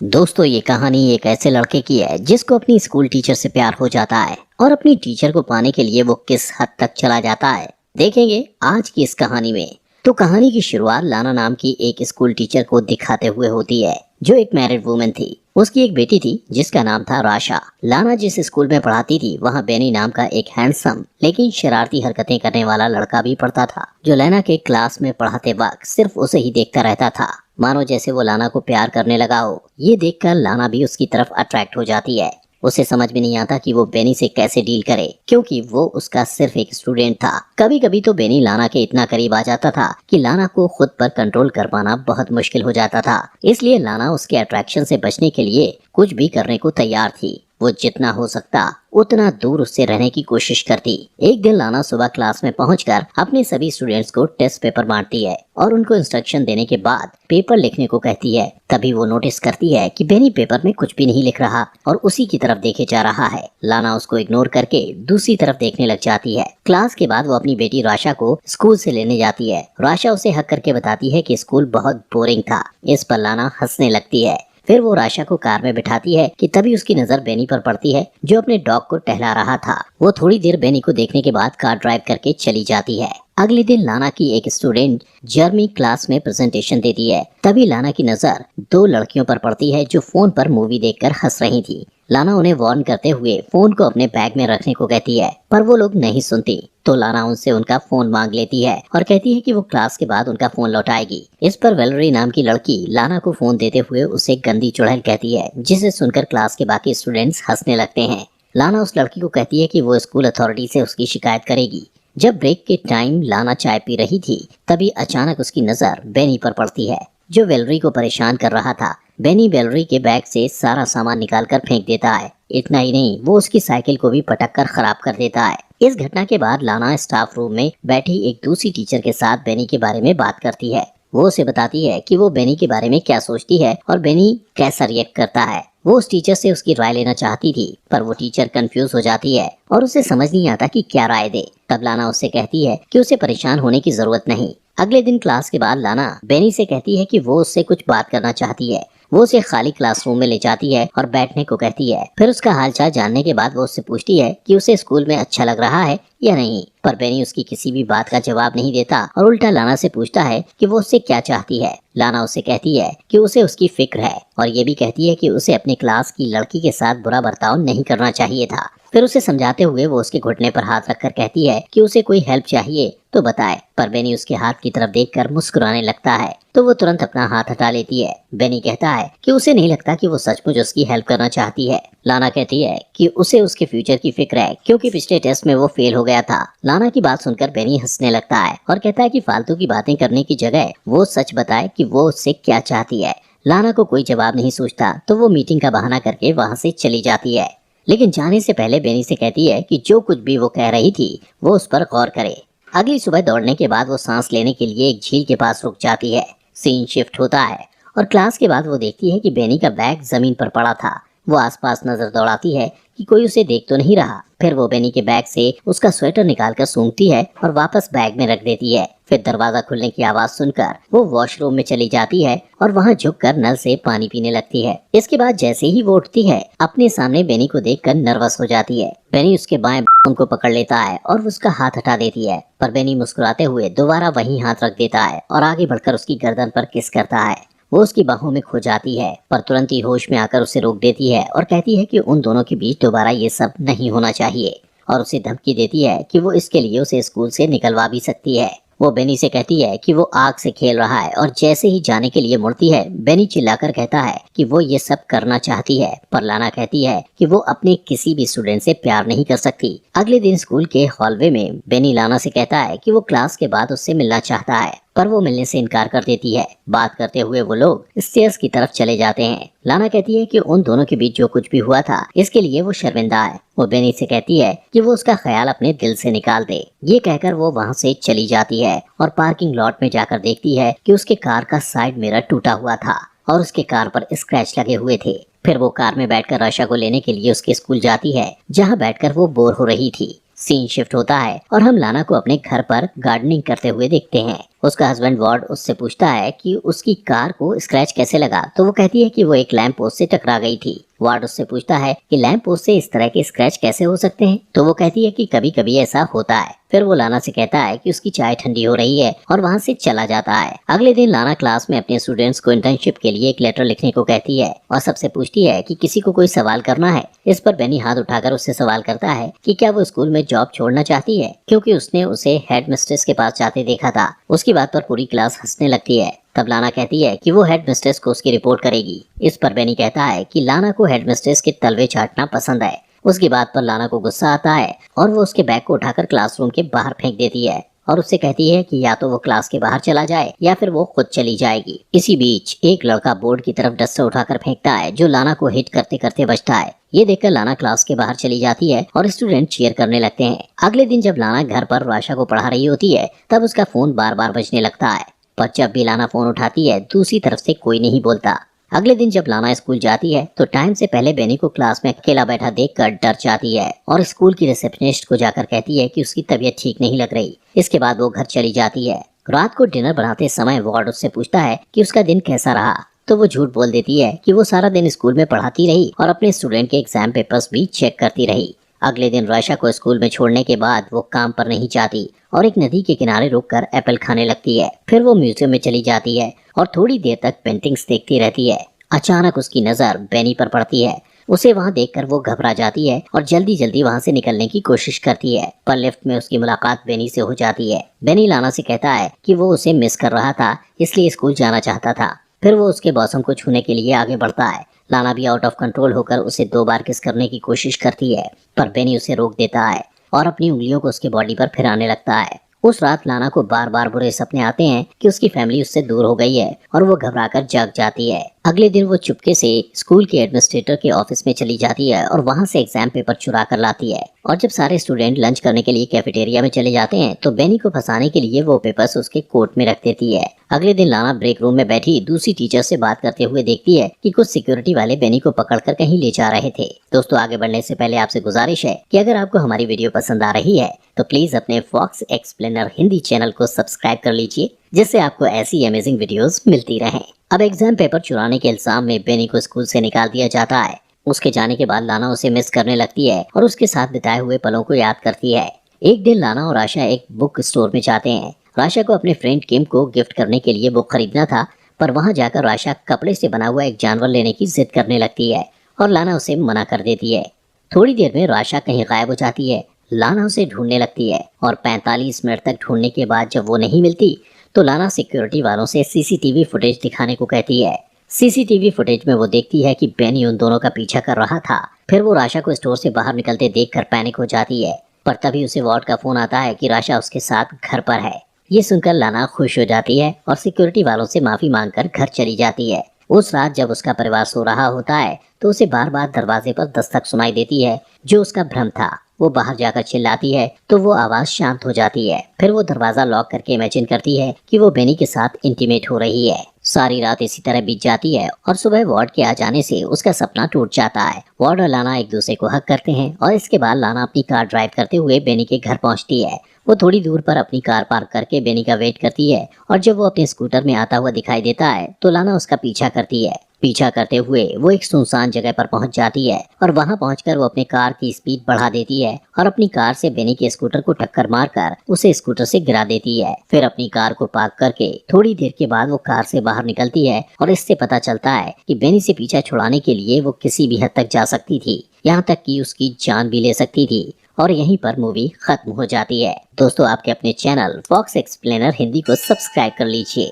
दोस्तों, ये कहानी एक ऐसे लड़के की है जिसको अपनी स्कूल टीचर से प्यार हो जाता है और अपनी टीचर को पाने के लिए वो किस हद तक चला जाता है देखेंगे आज की इस कहानी में। तो कहानी की शुरुआत लाना नाम की एक स्कूल टीचर को दिखाते हुए होती है जो एक मैरिड वुमन थी। उसकी एक बेटी थी जिसका नाम था राशा। लाना जिस स्कूल में पढ़ाती थी वहाँ बेनी नाम का एक हैंडसम लेकिन शरारती हरकतें करने वाला लड़का भी पढ़ता था जो लाना के क्लास में पढ़ाते वक्त सिर्फ उसे ही देखता रहता था, मानो जैसे वो लाना को प्यार करने लगा हो। ये देखकर लाना भी उसकी तरफ अट्रैक्ट हो जाती है। उसे समझ में नहीं आता कि वो बेनी से कैसे डील करे क्योंकि वो उसका सिर्फ एक स्टूडेंट था। कभी कभी तो बेनी लाना के इतना करीब आ जाता था कि लाना को खुद पर कंट्रोल कर पाना बहुत मुश्किल हो जाता था। इसलिए लाना उसके अट्रैक्शन से बचने के लिए कुछ भी करने को तैयार थी। वो जितना हो सकता उतना दूर उससे रहने की कोशिश करती। एक दिन लाना सुबह क्लास में पहुंचकर अपने सभी स्टूडेंट्स को टेस्ट पेपर बांटती है और उनको इंस्ट्रक्शन देने के बाद पेपर लिखने को कहती है। तभी वो नोटिस करती है कि बेनी पेपर में कुछ भी नहीं लिख रहा और उसी की तरफ देखे जा रहा है। लाना उसको इग्नोर करके दूसरी तरफ देखने लग जाती है। क्लास के बाद वो अपनी बेटी राशा को स्कूल से लेने जाती है। राशा उसे हक करके बताती है कि स्कूल बहुत बोरिंग था। इस पर लाना हंसने लगती है। फिर वो राशा को कार में बिठाती है कि तभी उसकी नजर बेनी पर पड़ती है जो अपने डॉग को टहला रहा था। वो थोड़ी देर बेनी को देखने के बाद कार ड्राइव करके चली जाती है। अगले दिन लाना की एक स्टूडेंट जर्मी क्लास में प्रेजेंटेशन देती है। तभी लाना की नजर दो लड़कियों पर पड़ती है जो फोन पर मूवी देखकर हंस रही थी। लाना उन्हें वार्न करते हुए फोन को अपने बैग में रखने को कहती है पर वो लोग नहीं सुनती। तो लाना उनसे उनका फोन मांग लेती है और कहती है कि वो क्लास के बाद उनका फोन लौटाएगी। इस पर वेलरी नाम की लड़की लाना को फोन देते हुए उसे गंदी चुड़ैल कहती है जिसे सुनकर क्लास के बाकी स्टूडेंट्स हंसने लगते हैं। लाना उस लड़की को कहती है कि वो स्कूल अथॉरिटी से उसकी शिकायत करेगी। जब ब्रेक के टाइम लाना चाय पी रही थी तभी अचानक उसकी नजर बेनी पर पड़ती है जो वेलरी को परेशान कर रहा था। बेनी वेलरी के बैग से सारा सामान निकालकर फेंक देता है। इतना ही नहीं, वो उसकी साइकिल को भी पटक कर खराब कर देता है। इस घटना के बाद लाना स्टाफ रूम में बैठी एक दूसरी टीचर के साथ बेनी के बारे में बात करती है। वो उसे बताती है कि वो बेनी के बारे में क्या सोचती है और बेनी कैसा रिएक्ट करता है। वो उस टीचर से उसकी राय लेना चाहती थी पर वो टीचर कंफ्यूज हो जाती है और उसे समझ नहीं आता कि क्या राय दे। तब लाना उससे कहती है कि उसे परेशान होने की जरूरत नहीं। अगले दिन क्लास के बाद लाना बेनी से कहती है कि वो उससे कुछ बात करना चाहती है। वो उसे खाली क्लासरूम में ले जाती है और बैठने को कहती है। फिर उसका हालचाल जानने के बाद वो उससे पूछती है कि उसे स्कूल में अच्छा लग रहा है या नहीं। पर बेनी उसकी किसी भी बात का जवाब नहीं देता और उल्टा लाना से पूछता है कि वो उससे क्या चाहती है। लाना उससे कहती है कि उसे उसकी फिक्र है और ये भी कहती है कि उसे अपने क्लास की लड़की के साथ बुरा बर्ताव नहीं करना चाहिए था। फिर उसे समझाते हुए वो उसके घुटने पर हाथ रखकर कहती है कि उसे कोई हेल्प चाहिए तो बताए। पर बेनी उसके हाथ की तरफ देखकर मुस्कुराने लगता है तो वो तुरंत अपना हाथ हटा लेती है। बेनी कहता है कि उसे नहीं लगता कि वो सचमुच उसकी हेल्प करना चाहती है। लाना कहती है कि उसे उसके फ्यूचर की फिक्र है क्योंकि पिछले टेस्ट में वो फेल हो गया था। लाना की बात सुनकर बेनी हंसने लगता है और कहता है कि फालतू की बातें करने की जगह वो सच बताए कि वो उससे क्या चाहती है। लाना को कोई जवाब नहीं सोचता तो वो मीटिंग का बहाना करके वहाँ से चली जाती है। लेकिन जाने से पहले बेनी से कहती है कि जो कुछ भी वो कह रही थी वो उस पर गौर करे। अगली सुबह दौड़ने के बाद वो सांस लेने के लिए एक झील के पास रुक जाती है। सीन शिफ्ट होता है और क्लास के बाद वो देखती है कि बेनी का बैग जमीन पर पड़ा था। वो आसपास नजर दौड़ाती है कि कोई उसे देख तो नहीं रहा। फिर वो बेनी के बैग से उसका स्वेटर निकालकर सूंघती है और वापस बैग में रख देती है। फिर दरवाजा खुलने की आवाज सुनकर वो वॉशरूम में चली जाती है और वहाँ झुककर नल से पानी पीने लगती है। इसके बाद जैसे ही वो उठती है अपने सामने बेनी को देखकर नर्वस हो जाती है। बेनी उसके बाएं को पकड़ लेता है और उसका हाथ हटा देती है पर बेनी मुस्कुराते हुए दोबारा वही हाथ रख देता है और आगे बढ़कर उसकी गर्दन पर किस करता है। वो उसकी बाहों में खो जाती है पर तुरंत ही होश में आकर उसे रोक देती है और कहती है कि उन दोनों के बीच दोबारा ये सब नहीं होना चाहिए और उसे धमकी देती है कि वो इसके लिए उसे स्कूल से निकलवा भी सकती है। वो बेनी से कहती है कि वो आग से खेल रहा है और जैसे ही जाने के लिए मुड़ती है बेनी चिल्लाकर कहता है कि वो ये सब करना चाहती है। पर लाना कहती है कि वो अपने किसी भी स्टूडेंट से प्यार नहीं कर सकती। अगले दिन स्कूल के हॉलवे में बेनी लाना से कहता है कि वो क्लास के बाद उससे मिलना चाहता है पर वो मिलने से इनकार कर देती है। बात करते हुए वो लोग स्टेयर्स की तरफ चले जाते हैं। लाना कहती है कि उन दोनों के बीच जो कुछ भी हुआ था इसके लिए वो शर्मिंदा है। वो बेनी से कहती है कि वो उसका ख्याल अपने दिल से निकाल दे। ये कहकर वो वहाँ से चली जाती है और पार्किंग लॉट में जाकर देखती है कि उसके कार का साइड मिरर टूटा हुआ था और उसके कार पर स्क्रैच लगे हुए थे। फिर वो कार में बैठकर आशा को लेने के लिए उसके स्कूल जाती है जहाँ बैठकर वो बोर हो रही थी। सीन शिफ्ट होता है और हम लाना को अपने घर पर गार्डनिंग करते हुए देखते हैं। उसका हस्बैंड वार्ड उससे पूछता है कि उसकी कार को स्क्रैच कैसे लगा, तो वो कहती है कि वो एक लैंप पोस्ट से टकरा गई थी। वार्ड उससे पूछता है कि लैंप पोस्ट से इस तरह के स्क्रैच कैसे हो सकते हैं, तो वो कहती है कि कभी कभी ऐसा होता है। फिर वो लाना से कहता है कि उसकी चाय ठंडी हो रही है और वहाँ से चला जाता है। अगले दिन लाना क्लास में अपने स्टूडेंट्स को इंटर्नशिप के लिए एक लेटर लिखने को कहती है और सबसे पूछती है कि किसी को कोई सवाल करना है। इस पर बेनी हाथ उठाकर उससे सवाल करता है कि क्या वो स्कूल में जॉब छोड़ना चाहती है, क्योंकि उसने उसे हेड मिस्ट्रेस के पास जाते देखा था। उसकी बात पर पूरी क्लास हंसने लगती है। तब लाना कहती है कि वो हेड मिस्ट्रेस को उसकी रिपोर्ट करेगी। इस पर बेनी कहता है कि लाना को हेड मिस्ट्रेस के तलवे चाटना पसंद है। उसकी बात पर लाना को गुस्सा आता है और वो उसके बैग को उठाकर क्लासरूम के बाहर फेंक देती है और उससे कहती है कि या तो वो क्लास के बाहर चला जाए या फिर वो खुद चली जाएगी। इसी बीच एक लड़का बोर्ड की तरफ डस्टर उठाकर फेंकता है जो लाना को हिट करते करते बचता है। ये देखकर लाना क्लास के बाहर चली जाती है और स्टूडेंट चीयर करने लगते हैं। अगले दिन जब लाना घर पर राशा को पढ़ा रही होती है तब उसका फोन बार बार बजने लगता है, पर जब भी लाना फोन उठाती है दूसरी तरफ से कोई नहीं बोलता। अगले दिन जब लाना स्कूल जाती है तो टाइम से पहले बेनी को क्लास में अकेला बैठा देखकर डर जाती है और स्कूल की रिसेप्शनिस्ट को जाकर कहती है कि उसकी तबीयत ठीक नहीं लग रही। इसके बाद वो घर चली जाती है। रात को डिनर बनाते समय वार्ड उससे पूछता है कि उसका दिन कैसा रहा, तो वो झूठ बोल देती है कि वो सारा दिन स्कूल में पढ़ाती रही और अपने स्टूडेंट के एग्जाम पेपर्स भी चेक करती रही। अगले दिन राशा को स्कूल में छोड़ने के बाद वो काम पर नहीं जाती और एक नदी के किनारे रुककर एप्पल खाने लगती है। फिर वो म्यूजियम में चली जाती है और थोड़ी देर तक पेंटिंग्स देखती रहती है। अचानक उसकी नजर बेनी पर पड़ती है। उसे वहां देखकर वो घबरा जाती है और जल्दी जल्दी वहां से निकलने की कोशिश करती है, पर लिफ्ट में उसकी मुलाकात बेनी से हो जाती है। बेनी लाना से कहता है कि वो उसे मिस कर रहा था, इसलिए स्कूल जाना चाहता था। फिर वो उसके बॉसम को छूने के लिए आगे बढ़ता है। लाना भी आउट ऑफ कंट्रोल होकर उसे 2 बार किस करने की कोशिश करती है, पर बेनी उसे रोक देता है और अपनी उंगलियों को उसके बॉडी पर फिराने लगता है। उस रात लाना को बार बार बुरे सपने आते हैं कि उसकी फैमिली उससे दूर हो गई है और वो घबराकर जाग जाती है। अगले दिन वो चुपके से स्कूल के एडमिनिस्ट्रेटर के ऑफिस में चली जाती है और वहां से एग्जाम पेपर चुरा कर लाती है। और जब सारे स्टूडेंट लंच करने के लिए कैफेटेरिया में चले जाते हैं तो बेनी को फंसाने के लिए वो पेपर्स उसके कोट में रख देती है। अगले दिन लाना ब्रेक रूम में बैठी दूसरी टीचर से बात करते हुए देखती है कि कुछ सिक्योरिटी वाले बेनी को पकड़कर कहीं ले जा रहे थे। दोस्तों, आगे बढ़ने से पहले आपसे गुजारिश है कि अगर आपको हमारी वीडियो पसंद आ रही है तो प्लीज अपने फॉक्स एक्सप्लेनर हिंदी चैनल को सब्सक्राइब कर लीजिए, जिससे आपको ऐसी अमेजिंग वीडियोस मिलती रहें। अब एग्जाम पेपर चुराने के इल्जाम में बेनी को स्कूल से निकाल दिया जाता है। उसके जाने के बाद लाना उसे मिस करने लगती है और उसके साथ बिताए हुए पलों को याद करती है। एक दिन लाना और आशा एक बुक स्टोर में जाते हैं। राशा को अपने फ्रेंड किम को गिफ्ट करने के लिए बुक खरीदना था, पर वहां जाकर राशा कपड़े से बना हुआ एक जानवर लेने की जिद करने लगती है और लाना उसे मना कर देती है। थोड़ी देर में राशा कहीं गायब हो जाती है। लाना उसे ढूंढने लगती है और 45 मिनट तक ढूंढने के बाद जब वो नहीं मिलती तो लाना सिक्योरिटी वालों से सीसीटीवी फुटेज दिखाने को कहती है। सीसीटीवी फुटेज में वो देखती है कि बेनी उन दोनों का पीछा कर रहा था। फिर वो राशा को स्टोर से बाहर निकलते देखकर पैनिक हो जाती है, पर तभी उसे वार्ड का फोन आता है कि राशा उसके साथ घर पर है। ये सुनकर लाना खुश हो जाती है और सिक्योरिटी वालों से माफी मांगकर घर चली जाती है। उस रात जब उसका परिवार सो रहा होता है तो उसे बार बार दरवाजे पर दस्तक सुनाई देती है, जो उसका भ्रम था। वो बाहर जाकर चिल्लाती है तो वो आवाज शांत हो जाती है। फिर वो दरवाजा लॉक करके इमेजिन करती है कि वो बेनी के साथ इंटीमेट हो रही है। सारी रात इसी तरह बीत जाती है और सुबह वार्ड के आ जाने से उसका सपना टूट जाता है। वार्ड और लाना एक दूसरे को हक करते हैं और इसके बाद लाना अपनी कार ड्राइव करते हुए बेनी के घर पहुंचती है। वो थोड़ी दूर पर अपनी कार पार्क करके बेनी का वेट करती है और जब वो अपने स्कूटर में आता हुआ दिखाई देता है तो लाना उसका पीछा करती है। पीछा करते हुए वो एक सुनसान जगह पर पहुंच जाती है और वहां पहुंचकर वो अपने कार की स्पीड बढ़ा देती है और अपनी कार से बेनी के स्कूटर को टक्कर मारकर उसे स्कूटर से गिरा देती है। फिर अपनी कार को पार्क करके थोड़ी देर के बाद वो कार से बाहर निकलती है और इससे पता चलता है कि बेनी से पीछा छुड़ाने के लिए वो किसी भी हद तक जा सकती थी, यहाँ तक कि उसकी जान भी ले सकती थी। और यहीं पर मूवी खत्म हो जाती है। दोस्तों, आपके अपने चैनल फॉक्स एक्सप्लेनर हिंदी को सब्सक्राइब कर लीजिए।